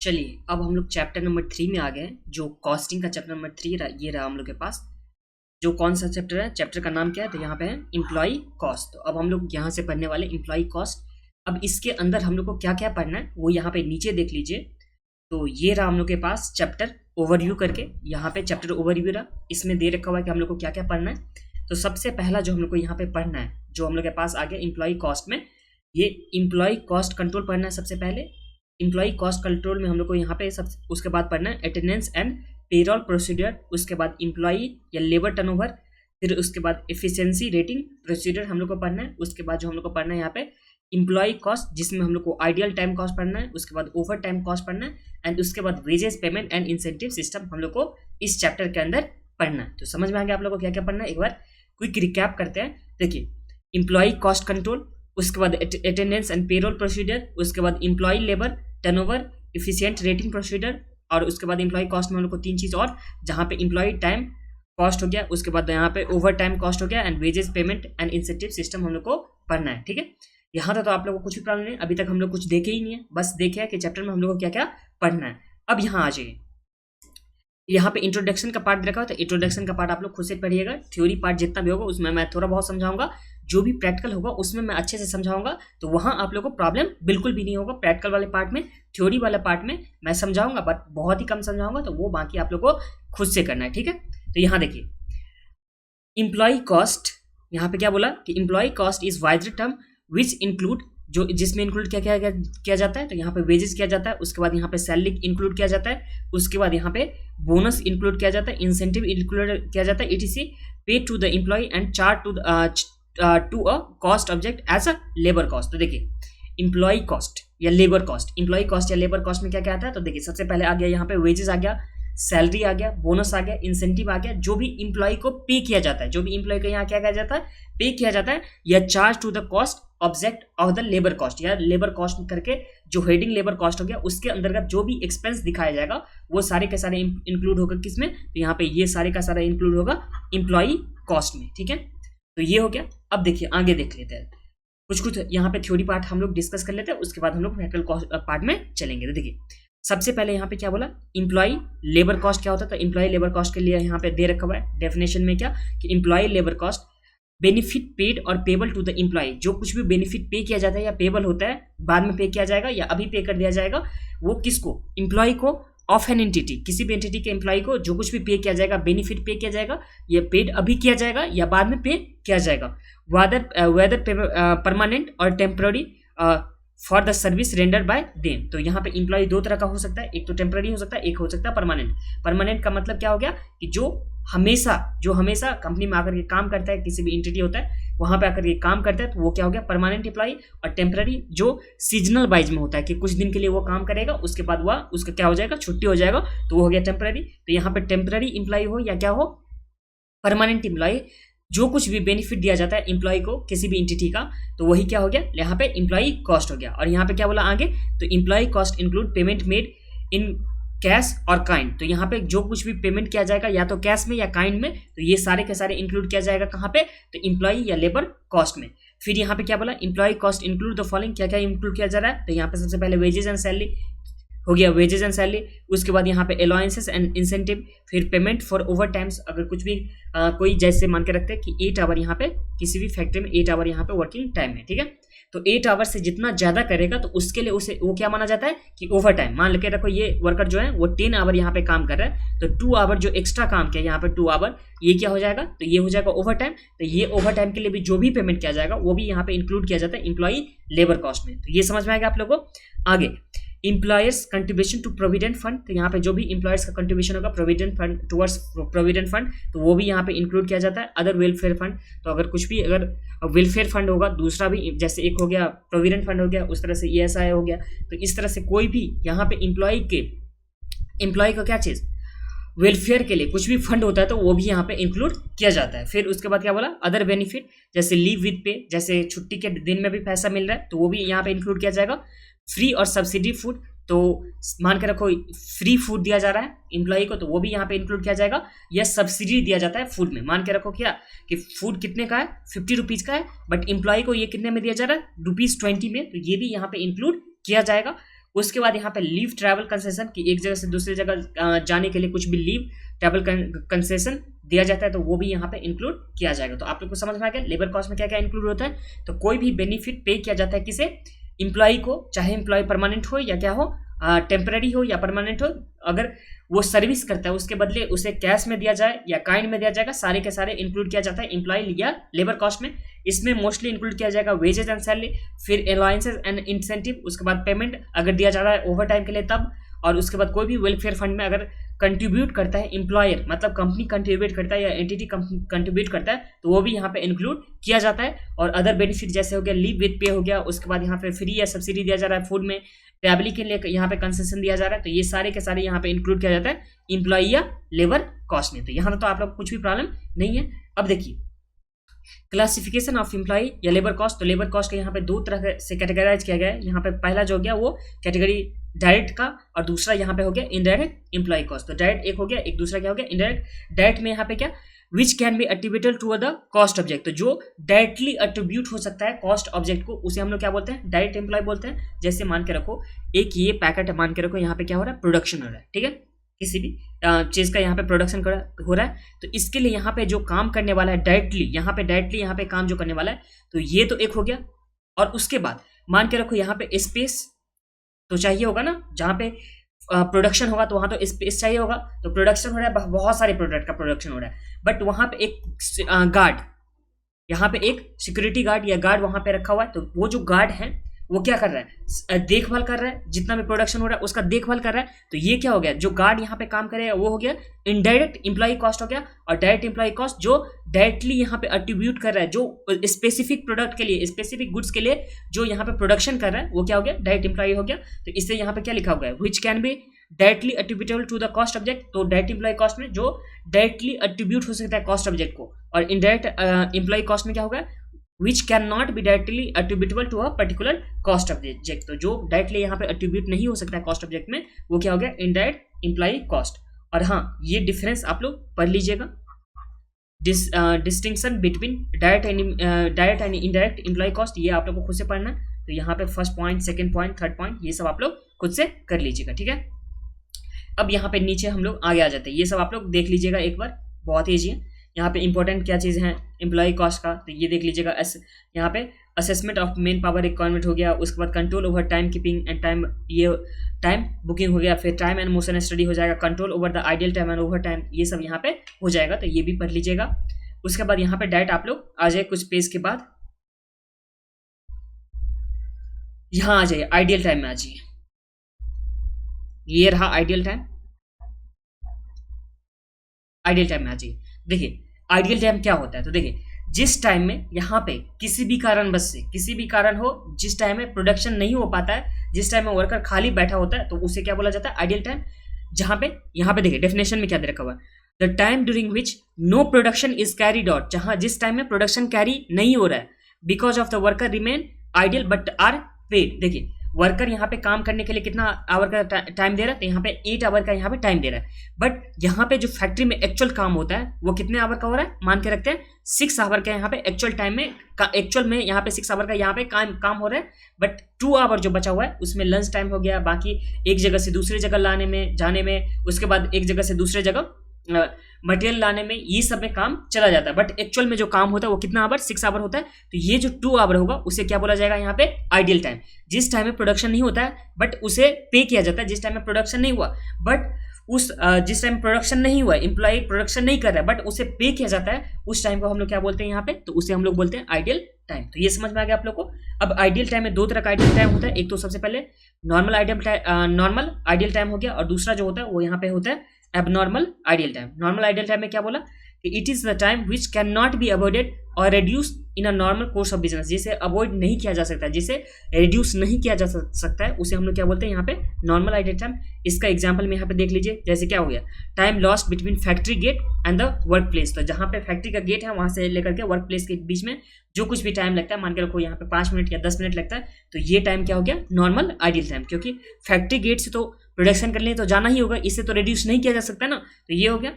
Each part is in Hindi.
चलिए अब हम लोग चैप्टर नंबर 3 में आ गए हैं। जो कॉस्टिंग का चैप्टर नंबर 3 ये रहा हम लोग के पास। जो कौन सा चैप्टर है, चैप्टर का नाम क्या है, तो यहाँ पे है इम्प्लॉई कॉस्ट। तो अब हम लोग यहाँ से पढ़ने वाले इम्प्लॉई कॉस्ट। अब इसके अंदर हम लोग को क्या क्या पढ़ना है वो यहाँ पे नीचे देख लीजिए। तो ये रहा हम लोग के पास चैप्टर ओवरव्यू करके, यहाँ पे चैप्टर ओवरव्यू रहा। इसमें दे रखा हुआ है कि हम लोग को क्या क्या पढ़ना है। तो सबसे पहला जो हम लोग को यहाँ पे पढ़ना है, जो हम लोग के पास आ गया इम्प्लॉई कॉस्ट में, ये इम्प्लॉई कॉस्ट कंट्रोल पढ़ना है सबसे पहले। इम्प्लॉई कॉस्ट कंट्रोल में हम लोग को यहाँ पे सब, उसके बाद पढ़ना है अटेंडेंस एंड पेरोल प्रोसीजर, उसके बाद इम्प्लॉई या लेबर टर्नओवर, फिर उसके बाद एफिशिएंसी रेटिंग प्रोसीजर हम लोग को पढ़ना है। उसके बाद जो हम लोग को पढ़ना है यहाँ पे इम्प्लॉई कॉस्ट, जिसमें हम लोग को आइडियल टाइम कॉस्ट पढ़ना है, उसके बाद ओवर टाइम कॉस्ट पढ़ना है, एंड उसके बाद wages payment and incentive system हम लोग को इस चैप्टर के अंदर पढ़ना है। तो समझ में आ गया आप लोग को क्या क्या पढ़ना है। एक बार क्विक रिकैप करते हैं। देखिए, इम्प्लॉई कॉस्ट कंट्रोल, उसके बाद अटेंडेंस एंड पेरोल प्रोसीजर, उसके बाद employee labour turnover, efficient rating procedure, और उसके बाद इम्प्लॉई कॉस्ट में हम लोग को तीन चीज़ और, जहाँ पे इम्प्लॉई टाइम कॉस्ट हो गया, उसके बाद यहाँ पे ओवर टाइम कॉस्ट हो गया, and wages payment and incentive system हम लोग को पढ़ना है। ठीक है, यहाँ तक तो आप लोगों को कुछ भी प्रॉब्लम नहीं है। अभी तक हम लोग कुछ देखे ही नहीं है, बस देखे है कि चैप्टर में हम लोग को क्या क्या पढ़ना है। अब यहाँ आ जाइए, यहाँ पे इंट्रोडक्शन का पार्ट रखा हो, तो इंट्रोडक्शन का पार्ट आप लोग खुद से पढ़िएगा। थ्योरी पार्ट जितना भी होगा उसमें मैं थोड़ा बहुत समझाऊंगा, जो भी प्रैक्टिकल होगा उसमें मैं अच्छे से समझाऊंगा। तो वहाँ आप लोग को प्रॉब्लम बिल्कुल भी नहीं होगा। प्रैक्टिकल वाले पार्ट में, थ्योरी वाले पार्ट में मैं समझाऊंगा, बट बहुत ही कम समझाऊंगा, तो वो बाकी आप लोग को खुद से करना है। ठीक है, तो यहाँ देखिए इम्प्लॉय कॉस्ट, यहाँ पे क्या बोला कि employee cost is wider term which include, जो जिसमें इंक्लूड क्या क्या किया जाता है, तो यहाँ पे वेजेस किया जाता है, उसके बाद यहाँ पे सैलरी इंक्लूड किया जाता है, उसके बाद यहाँ पे बोनस इंक्लूड किया जाता है, इंसेंटिव इंक्लूड किया जाता है, ETC pay to the employee and charge to a cost object as a labour cost. तो देखिए इम्प्लॉय कॉस्ट या लेबर कॉस्ट, इम्प्लॉय कॉस्ट या लेबर कॉस्ट में क्या क्या आता है, तो देखिए सबसे पहले आ गया यहाँ पे वेजेस आ गया, सैलरी आ गया, बोनस आ गया, इंसेंटिव आ गया, जो भी इंप्लॉय को पे किया जाता है, जो भी इंप्लॉय को यहाँ क्या किया जाता है, पे किया जाता है, या charge to the cost object of the labour cost, या लेबर कॉस्ट करके जो हेडिंग लेबर कॉस्ट हो गया उसके अंतर्गत जो भी एक्सपेंस दिखाया जाएगा वो सारे के सारे इंक्लूड होगा किसमें, तो यहाँ पे ये सारे का सारा इंक्लूड होगा इंप्लॉई कॉस्ट में। ठीक है, तो ये हो गया। अब देखिए आगे देख लेते हैं, कुछ कुछ यहाँ पे थ्योरी पार्ट हम लोग डिस्कस कर लेते हैं, उसके बाद हम लोग प्रैक्टिकल पार्ट में चलेंगे। तो देखिए सबसे पहले यहाँ पे क्या बोला, इम्प्लॉई लेबर कॉस्ट क्या होता है, तो इम्प्लॉई लेबर कॉस्ट के लिए यहाँ पे दे रखा हुआ है डेफिनेशन में क्या, कि employee labour cost benefit paid और पेबल टू द इम्प्लॉय, जो कुछ भी बेनिफिट पे किया जाता है या पेबल होता है, बाद में पे किया जाएगा या अभी पे कर दिया जाएगा, वो किसको, इम्प्लॉय को, ऑफ एन एंटिटी, किसी भी एंटिटी के एम्प्लॉय को जो कुछ भी पे किया जाएगा, बेनिफिट पे किया जाएगा, या पेड अभी किया जाएगा या बाद में पे किया जाएगा, वेदर परमानेंट और temporary for the service render bye them. तो यहाँ पे इम्प्लॉय दो तरह का हो सकता है, एक तो टेम्पररी हो सकता है, एक हो सकता है परमानेंट। परमानेंट का मतलब क्या हो गया कि जो हमेशा कंपनी में आकर के काम करता है, किसी भी एंटिटी होता है वहां पे आकर के काम करता है, तो वो क्या हो गया परमानेंट एम्प्लॉय। और टेम्पररी जो सीजनल वाइज में होता है कि कुछ दिन के लिए वो काम करेगा, उसके बाद वह उसका क्या हो जाएगा, छुट्टी हो जाएगा, तो वो हो गया टेम्पररी। तो यहाँ पे टेम्पररी एम्प्लॉय हो या क्या हो, परमानेंट एम्प्लॉय, जो कुछ भी बेनिफिट दिया जाता है एम्प्लॉय को किसी भी एंटिटी का, तो वही क्या हो गया, यहाँ पे एम्प्लॉय कॉस्ट हो गया। और यहाँ पे क्या बोला आगे, तो employee cost include payment made in cash और काइंड। तो यहाँ पे जो कुछ भी पेमेंट किया जाएगा या तो कैश में या काइंड में, तो ये सारे के सारे इंक्लूड किया जाएगा कहाँ पे, तो एम्प्लॉय या लेबर कॉस्ट में। फिर यहाँ पे क्या बोला, employee cost include the following, क्या क्या इंक्लूड किया जा रहा है, तो यहाँ पे सबसे पहले वेजेस एंड सैलरी हो गया, वेजेस एंड सैलरी, उसके बाद यहाँ पे अलाउंसेस एंड इंसेंटिव, फिर पेमेंट फॉर ओवर टाइम्स, अगर कुछ भी कोई जैसे मान के रखते हैं कि 8 आवर यहाँ पे किसी भी फैक्ट्री में 8 आवर यहाँ पे वर्किंग टाइम है, ठीक है, तो 8 आवर से जितना ज्यादा करेगा तो उसके लिए उसे वो क्या माना जाता है कि ओवर टाइम। मान के रखो ये वर्कर जो है वो 10 आवर यहाँ पे काम कर रहा है, तो 2 आवर जो एक्स्ट्रा काम किया यहाँ पे 2 आवर, ये क्या हो जाएगा, तो ये हो जाएगा ओवर टाइम। तो ये ओवर टाइम के लिए भी जो भी पेमेंट किया जाएगा वो भी यहाँ पे इंक्लूड किया जाता है एम्प्लॉई लेबर कॉस्ट में। तो ये समझ में आएगा आप लोगों को। आगे employer's contribution to provident fund, तो यहाँ पे जो भी एम्प्लॉयर्स का कंट्रीब्यूशन होगा provident fund towards provident fund, तो वो भी यहाँ पे इंक्लूड किया जाता है। अदर वेलफेयर फंड, तो अगर कुछ भी अगर वेलफेयर फंड होगा दूसरा भी, जैसे एक हो गया प्रोविडेंट फंड हो गया, उस तरह से ईएसआई हो गया, तो इस तरह से कोई भी यहाँ पे एम्प्लॉय का क्या चीज़, वेलफेयर के लिए कुछ भी फंड होता है तो वो भी यहाँ पे इंक्लूड किया जाता है। फिर उसके बाद क्या बोला, अदर बेनिफिट, जैसे लीव विद पे, जैसे छुट्टी के दिन में भी पैसा मिल रहा है तो वो भी यहाँ पे इंक्लूड किया जाएगा। फ्री और सब्सिडी फूड, तो मान के रखो फ्री फूड दिया जा रहा है एम्प्लॉय को, तो वो भी यहाँ पे इंक्लूड किया जाएगा, या सब्सिडी दिया जाता है फूड में। मान के रखो क्या कि फूड कितने का है, 50 रुपीज़ का है, बट एम्प्लॉय को ये कितने में दिया जा रहा है, ₹20 में, तो ये भी यहाँ पे इंक्लूड किया जाएगा। उसके बाद यहाँ पे लीव ट्रैवल कंसेशन कि एक जगह से दूसरी जगह जाने के लिए कुछ भी लीव ट्रैवल कंसेशन दिया जाता है तो वो भी यहाँ पे इंक्लूड किया जाएगा। तो आप लोग को समझ में आ गया लेबर कॉस्ट में क्या क्या इंक्लूड होता है। तो कोई भी बेनिफिट पे किया जाता है किसे, एम्प्लॉय को, चाहे एम्प्लॉय परमानेंट हो या क्या हो, टेम्पररी हो या परमानेंट हो, अगर वो सर्विस करता है उसके बदले उसे कैश में दिया जाए या काइंड में दिया जाएगा, सारे के सारे इंक्लूड किया जाता है एम्प्लॉय या लेबर कॉस्ट में। इसमें मोस्टली इंक्लूड किया जाएगा वेजेस एंड सैलरी, फिर अलाउंसेस एंड इंसेंटिव, उसके बाद पेमेंट अगर दिया जा रहा है ओवर टाइम के लिए तब, और उसके बाद कोई भी वेलफेयर फंड में अगर कंट्रीब्यूट करता है एम्प्लॉयर, मतलब कंपनी कंट्रीब्यूट करता है या एंटिटी कंट्रीब्यूट करता है तो वो भी यहाँ पे इंक्लूड किया जाता है। और अदर बेनिफिट जैसे हो गया लीव विद पे हो गया, उसके बाद यहाँ पे फ्री या सब्सिडी दिया जा रहा है फूड में, ट्रैवलिंग के लिए यहाँ पे कंसेशन दिया जा रहा है, तो ये सारे के सारे यहाँ पे इंक्लूड किया जाता है एम्प्लॉय या लेबर कॉस्ट में। तो यहाँ तो आप लोग कुछ भी प्रॉब्लम नहीं है। अब देखिए क्लासिफिकेशन ऑफ एम्प्लॉय या लेबर कॉस्ट। तो लेबर कॉस्ट को यहाँ पे दो तरह से कैटेगराइज किया गया है। यहाँ पे पहला जो हो गया वो कैटेगरी डायरेक्ट का, और दूसरा यहाँ पे हो गया इनडायरेक्ट एम्प्लॉय कॉस्ट। तो डायरेक्ट एक हो गया, एक दूसरा क्या हो गया इनडायरेक्ट। डायरेक्ट में यहाँ पे क्या, which can be attributed to the cost object, तो जो डायरेक्टली अट्रीब्यूट हो सकता है कॉस्ट ऑब्जेक्ट को उसे हम लोग क्या बोलते हैं, डायरेक्ट एम्प्लॉय बोलते हैं। जैसे मान के रखो एक ये पैकेट मान के रखो, यहाँ पे क्या हो रहा है, प्रोडक्शन हो रहा है, ठीक है, किसी भी चीज का यहाँ पे प्रोडक्शन हो रहा है, तो इसके लिए यहाँ पे जो काम करने वाला है डायरेक्टली यहाँ पे काम जो करने वाला है, तो ये तो एक हो गया। और उसके बाद मान के रखो यहाँ पे स्पेस तो चाहिए होगा ना, जहाँ पे प्रोडक्शन होगा तो वहाँ तो स्पेस चाहिए होगा। तो प्रोडक्शन हो रहा है, बहुत सारे प्रोडक्ट का प्रोडक्शन हो रहा है, बट वहाँ पे एक गार्ड, यहाँ पे एक सिक्योरिटी गार्ड या गार्ड वहाँ पे रखा हुआ है। तो वो जो गार्ड है वो क्या कर रहा है, देखभाल कर रहा है, जितना भी प्रोडक्शन हो रहा है उसका देखभाल कर रहा है। तो ये क्या हो गया, जो गार्ड यहाँ पे काम करेगा वो हो गया इनडायरेक्ट एम्प्लॉय कॉस्ट हो गया। और डायरेक्ट एम्प्लॉय कॉस्ट जो डायरेक्टली यहाँ पे अट्रीब्यूट कर रहा है, जो स्पेसिफिक प्रोडक्ट के लिए, स्पेसिफिक गुड्स के लिए जो यहाँ पे प्रोडक्शन कर रहा है वो क्या हो गया, डायरेक्ट एम्प्लॉय हो गया। तो इससे यहाँ पे क्या लिखा हुआ है, which can be directly attributable to the cost object. तो डायरेक्ट एम्प्लॉय कॉस्ट में जो डायरेक्टली अट्रीब्यूट हो सकता है कॉस्ट ऑब्जेक्ट को, और इनडायरेक्ट एम्प्लॉय कॉस्ट में क्या होगा, which cannot be directly attributable to a particular cost object। तो जो डायरेक्टली यहाँ पे अट्रीब्यूट नहीं हो सकता है कॉस्ट ऑब्जेक्ट में वो क्या हो गया, इनडायरेक्ट एम्प्लॉय कॉस्ट। और हाँ, ये डिफरेंस आप लोग पढ़ लीजिएगा, distinction between direct and indirect employee cost, ये आप लोग को खुद से पढ़ना है। तो यहाँ पे first point, second point, third point, ये सब आप लोग खुद से कर लीजिएगा, ठीक है। अब यहाँ पे नीचे हम लोग आगे आ जाते हैं, ये सब आप लोग देख लीजिएगा एक बार, बहुत ईजी है। यहाँ पे इंपॉर्टेंट क्या चीज़ है एम्प्लॉय कॉस्ट का, तो ये देख लीजिएगा। यहाँ पे assessment of main power requirement हो गया, उसके बाद control over time keeping and time, ये टाइम बुकिंग हो गया, फिर टाइम एंड मोशन स्टडी हो जाएगा, control over the ideal time and over time, ये सब यहाँ पे हो जाएगा। तो ये भी पढ़ लीजिएगा। उसके बाद यहाँ पे डायरेक्ट आप लोग आ जाए कुछ पेज के बाद, यहाँ आ जाइए आइडियल टाइम में आ जाइए, ये रहा आइडियल टाइम। आइडियल टाइम में आ जाइए। देखिए आइडियल टाइम क्या होता है, तो देखिए जिस टाइम में यहाँ पे किसी भी कारणवश से, किसी भी कारण हो, जिस टाइम में प्रोडक्शन नहीं हो पाता है, जिस टाइम में वर्कर खाली बैठा होता है, तो उसे क्या बोला जाता है, आइडियल टाइम। जहाँ पे यहाँ पे देखिए डेफिनेशन में क्या दे रखा हुआ है, the time during which no production is carried out, जहाँ जिस टाइम में प्रोडक्शन कैरी नहीं हो रहा है, because of the worker remain idle but are paid. देखिए वर्कर यहाँ पे काम करने के लिए कितना आवर का टाइम दे रहा है, तो यहाँ पे 8 आवर का यहाँ पे टाइम दे रहा है, बट यहाँ पे जो फैक्ट्री में एक्चुअल काम होता है वो कितने आवर का हो रहा है, मान के रखते हैं 6 आवर का यहाँ पे एक्चुअल टाइम में, एक्चुअल में यहाँ पे 6 आवर का यहाँ पे काम हो रहा है, बट 2 आवर जो बचा हुआ है उसमें लंच टाइम हो गया, बाकी एक जगह से दूसरी जगह लाने में, जाने में, उसके बाद एक जगह से दूसरे जगह मटेरियल लाने में, ये सब में काम चला जाता है, बट एक्चुअल में जो काम होता है वो कितना आवर, 6 आवर होता है। तो ये जो 2 आवर होगा उसे क्या बोला जाएगा यहाँ पे, आइडियल टाइम। जिस टाइम में प्रोडक्शन नहीं होता है बट उसे पे किया जाता है, जिस टाइम में प्रोडक्शन नहीं हुआ बट जिस टाइम प्रोडक्शन नहीं हुआ, एम्प्लॉय प्रोडक्शन नहीं कर रहा है बट उसे पे किया जाता है, उस टाइम को हम लोग क्या बोलते हैं यहाँ पे, तो उसे हम लोग बोलते हैं आइडियल टाइम। तो ये समझ में आ गया आप लोग को। अब आइडियल टाइम में 2 तरह का आइडियल टाइम होता है, एक तो सबसे पहले नॉर्मल आइडियल टाइम हो गया, और दूसरा जो होता है वो यहाँ पे होता है abnormal idle time. Normal idle time में क्या बोला कि it is the time which can not be avoided और reduce in a normal course of business, जिसे अवॉइड नहीं किया जा सकता, जिसे रिड्यूस नहीं किया जा सकता है, उसे हम लोग क्या बोलते हैं यहाँ पे, नॉर्मल आइडियल टाइम। इसका एग्जांपल में यहाँ पे देख लीजिए, जैसे क्या हो गया, time lost between factory gate and the workplace. तो जहाँ पे फैक्ट्री का गेट है वहां से लेकर के वर्क प्लेस के बीच में जो कुछ भी टाइम लगता है, मान के रखो यहाँ पे 5 मिनट या 10 मिनट लगता है, तो ये टाइम क्या हो गया, नॉर्मल आइडियल टाइम, क्योंकि फैक्ट्री गेट से तो प्रोडक्शन करने तो जाना ही होगा, इससे तो रिड्यूस नहीं किया जा सकता ना, तो ये हो गया।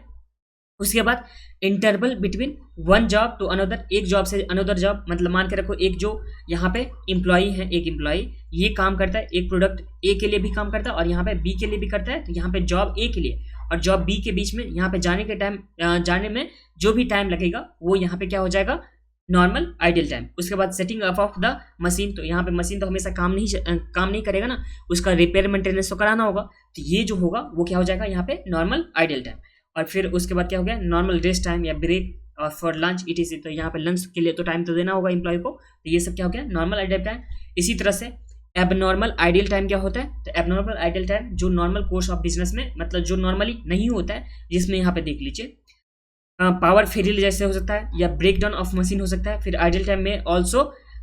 उसके बाद interval between one job to another, एक जॉब से अनदर जॉब, मतलब मान के रखो एक जो यहाँ पे एम्प्लॉई है, एक एम्प्लॉई ये काम करता है, एक प्रोडक्ट ए के लिए भी काम करता है और यहाँ पे बी के लिए भी करता है, तो यहाँ पे जॉब ए के लिए और जॉब बी के बीच में यहाँ पे जाने के टाइम, जाने में जो भी टाइम लगेगा वो यहाँ पे क्या हो जाएगा, नॉर्मल आइडियल टाइम। उसके बाद setting up of the machine, तो यहाँ पे मशीन तो हमेशा काम नहीं करेगा ना, उसका रिपेयर मेंटेनेंस तो कराना होगा, तो ये जो होगा वो क्या हो जाएगा यहाँ पे नॉर्मल आइडियल टाइम। और फिर उसके बाद क्या हो गया, नॉर्मल रेस्ट टाइम या ब्रेक और फॉर लंच इटीसी, तो यहाँ पे लंच के लिए तो टाइम तो देना होगा एम्प्लॉय को, तो ये सब क्या हो गया नॉर्मल आइडियल टाइम। इसी तरह से एबनॉर्मल आइडियल टाइम क्या होता है, तो एबनॉर्मल आइडियल टाइम जो नॉर्मल कोर्स ऑफ बिजनेस में, मतलब जो नॉर्मली नहीं होता है, जिसमें यहाँ पे देख लीजिए पावर फेलियर जैसे हो सकता है या ब्रेक डाउन ऑफ मशीन हो सकता है। फिर आइडियल टाइम में also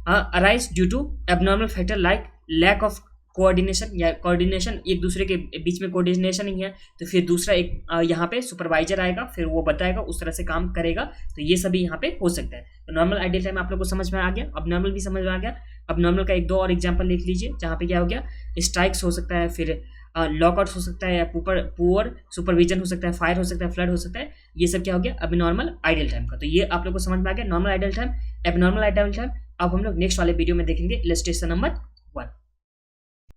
arise due to abnormal factor like lack of coordination, या कोऑर्डिनेशन एक दूसरे के बीच में कोऑर्डिनेशन नहीं है, तो फिर दूसरा एक यहाँ पे सुपरवाइजर आएगा, फिर वो बताएगा, उस तरह से काम करेगा, तो ये सभी यहाँ पे हो सकता है। तो नॉर्मल आइडियल टाइम आप लोग को समझ में आ गया, अब नॉर्मल भी समझ में आ गया। अब नॉर्मल का एक दो और एग्जाम्पल लिख लीजिए, जहाँ पे क्या हो गया, स्ट्राइक्स हो सकता है, फिर लॉकआउट्स हो सकता है, या पुअर सुपरविजन हो सकता है, फायर हो सकता है, फ्लड हो सकता है, ये सब क्या हो गया अब नॉर्मल आइडियल टाइम का। तो ये आप लोग को समझ में आ गया normal idle time, abnormal idle time. अब हम लोग नेक्स्ट वाले वीडियो में देखेंगे इलस्ट्रेशन नंबर 1।